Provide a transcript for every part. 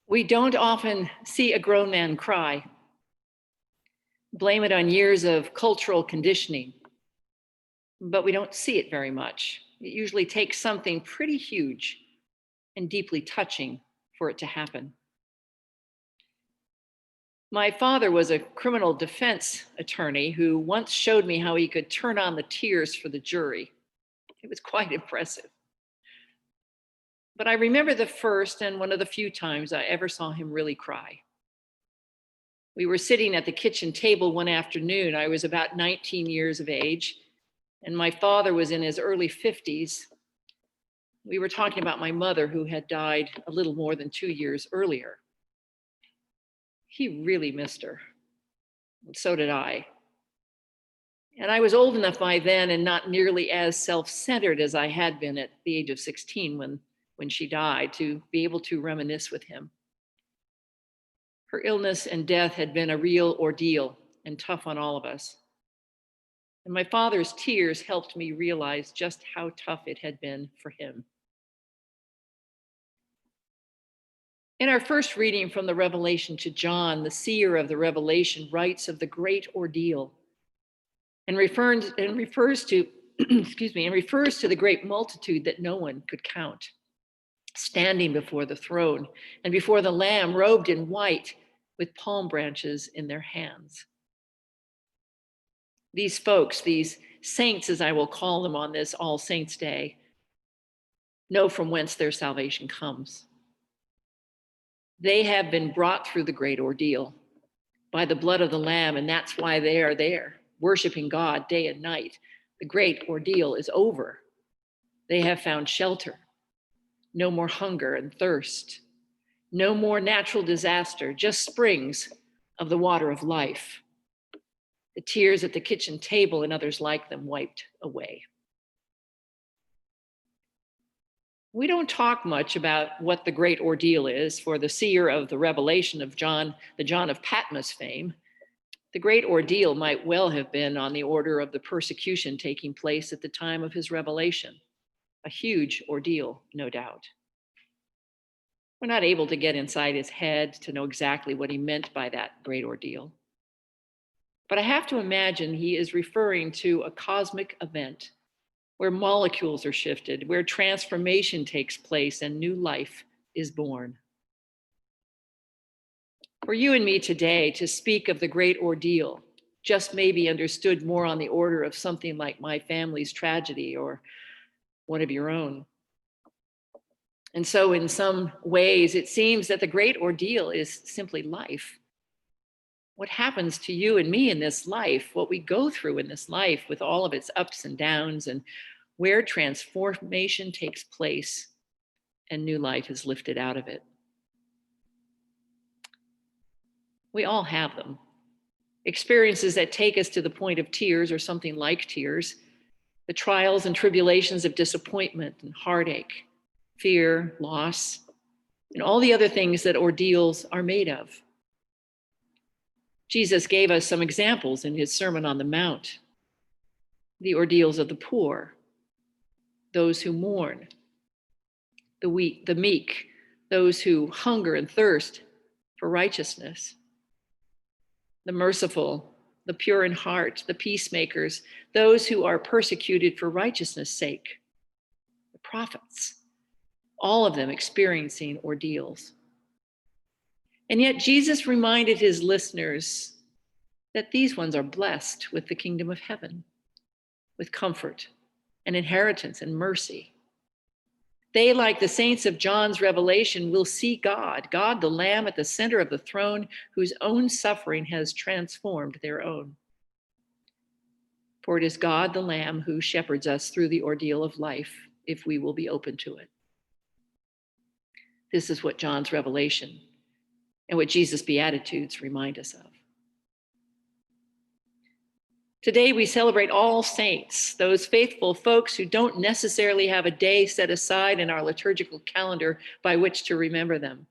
We don't often see a grown man cry. Blame it on years of cultural conditioning, but we don't see it very much. It usually takes something pretty huge and deeply touching for it to happen. My father was a criminal defense attorney who once showed me how he could turn on the tears for the jury. It was quite impressive. But I remember the first and one of the few times I ever saw him really cry. We were sitting at the kitchen table one afternoon. I was about 19 years of age, and my father was in his early 50s. We were talking about my mother, who had died a little more than 2 years earlier. He really missed her, and so did I. And I was old enough by then and not nearly as self-centered as I had been at the age of 16 when she died, to be able to reminisce with him. Her illness and death had been a real ordeal and tough on all of us. And my father's tears helped me realize just how tough it had been for him. In our first reading from the Revelation to John, the seer of the Revelation writes of the great ordeal and refers to the great multitude that no one could count, standing before the throne and before the Lamb, robed in white with palm branches in their hands. These folks, these saints, as I will call them on this All Saints' Day, know from whence their salvation comes. They have been brought through the great ordeal by the blood of the Lamb, and that's why they are there, worshiping God day and night. The great ordeal is over. They have found shelter. No more hunger and thirst. No more natural disaster, just springs of the water of life. The tears at the kitchen table and others like them wiped away. We don't talk much about what the great ordeal is. For the seer of the Revelation of John, the John of Patmos fame, the great ordeal might well have been on the order of the persecution taking place at the time of his revelation. A huge ordeal, no doubt. We're not able to get inside his head to know exactly what he meant by that great ordeal. But I have to imagine he is referring to a cosmic event where molecules are shifted, where transformation takes place and new life is born. For you and me today, to speak of the great ordeal just may be understood more on the order of something like my family's tragedy or one of your own. And so in some ways, it seems that the great ordeal is simply life. What happens to you and me in this life, what we go through in this life with all of its ups and downs, and where transformation takes place and new life is lifted out of it. We all have them. Experiences that take us to the point of tears or something like tears, the trials and tribulations of disappointment and heartache, fear, loss, and all the other things that ordeals are made of. Jesus gave us some examples in his Sermon on the Mount. The ordeals of the poor, those who mourn, the weak, the meek, those who hunger and thirst for righteousness, the merciful, the pure in heart, the peacemakers, those who are persecuted for righteousness' sake, the prophets, all of them experiencing ordeals. And yet Jesus reminded his listeners that these ones are blessed with the kingdom of heaven, with comfort and inheritance and mercy. They, like the saints of John's Revelation, will see God, God the Lamb at the center of the throne, whose own suffering has transformed their own. For it is God the Lamb who shepherds us through the ordeal of life, if we will be open to it. This is what John's Revelation and what Jesus' Beatitudes remind us of. Today we celebrate all saints, those faithful folks who don't necessarily have a day set aside in our liturgical calendar by which to remember them.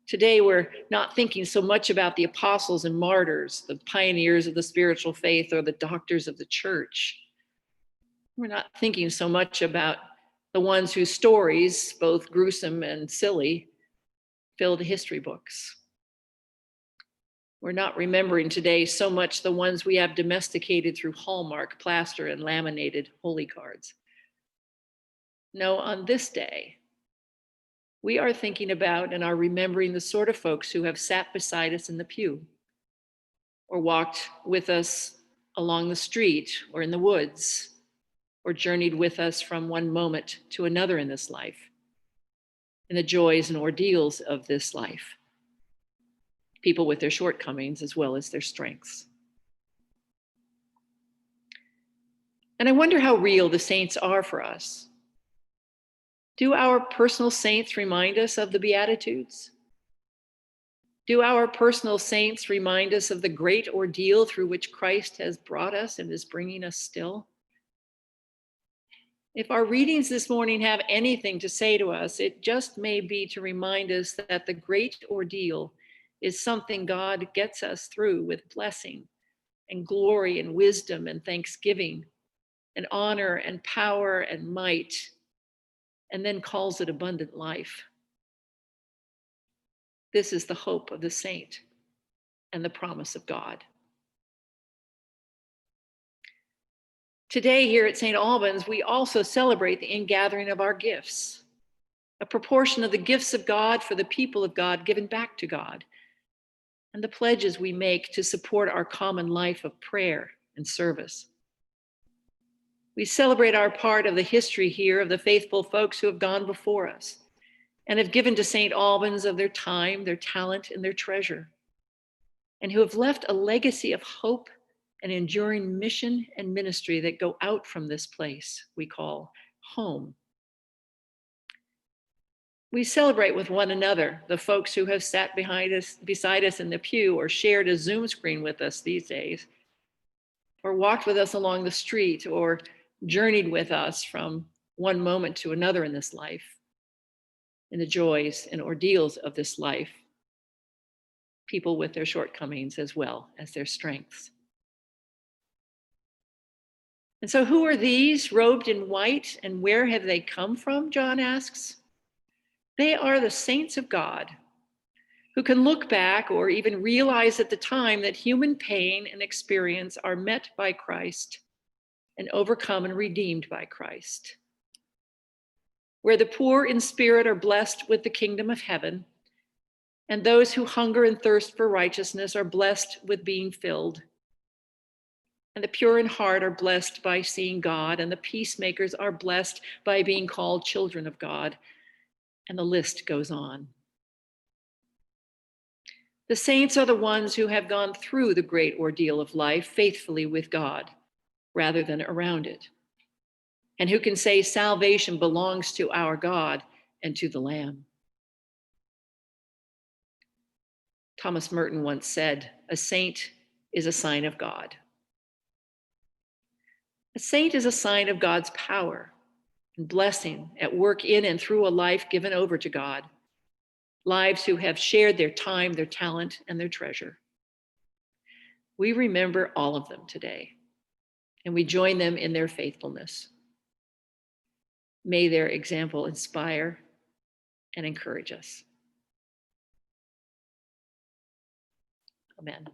Today we're not thinking so much about the apostles and martyrs, the pioneers of the spiritual faith, or the doctors of the church. We're not thinking so much about the ones whose stories, both gruesome and silly, fill the history books. We're not remembering today so much the ones we have domesticated through Hallmark, plaster, and laminated holy cards. No, on this day, we are thinking about and are remembering the sort of folks who have sat beside us in the pew, or walked with us along the street or in the woods, or journeyed with us from one moment to another in this life, in the joys and ordeals of this life. People with their shortcomings as well as their strengths. And I wonder how real the saints are for us. Do our personal saints remind us of the Beatitudes? Do our personal saints remind us of the great ordeal through which Christ has brought us and is bringing us still? If our readings this morning have anything to say to us, it just may be to remind us that the great ordeal is something God gets us through with blessing and glory and wisdom and thanksgiving and honor and power and might, and then calls it abundant life. This is the hope of the saint and the promise of God. Today here at St. Albans, we also celebrate the ingathering of our gifts, a proportion of the gifts of God for the people of God given back to God, and the pledges we make to support our common life of prayer and service. We celebrate our part of the history here of the faithful folks who have gone before us and have given to St. Albans of their time, their talent, and their treasure, and who have left a legacy of hope and enduring mission and ministry that go out from this place we call home. We celebrate with one another the folks who have sat beside us in the pew, or shared a Zoom screen with us these days, or walked with us along the street, or journeyed with us from one moment to another in this life, in the joys and ordeals of this life, people with their shortcomings as well as their strengths. And so who are these robed in white, and where have they come from, John asks? They are the saints of God, who can look back or even realize at the time that human pain and experience are met by Christ and overcome and redeemed by Christ. Where the poor in spirit are blessed with the kingdom of heaven, and those who hunger and thirst for righteousness are blessed with being filled. And the pure in heart are blessed by seeing God, and the peacemakers are blessed by being called children of God. And the list goes on. The saints are the ones who have gone through the great ordeal of life faithfully with God, rather than around it, and who can say salvation belongs to our God and to the Lamb. Thomas Merton once said, "A saint is a sign of God." A saint is a sign of God's power and blessing at work in and through a life given over to God, lives who have shared their time, their talent, and their treasure. We remember all of them today, and we join them in their faithfulness. May their example inspire and encourage us. Amen.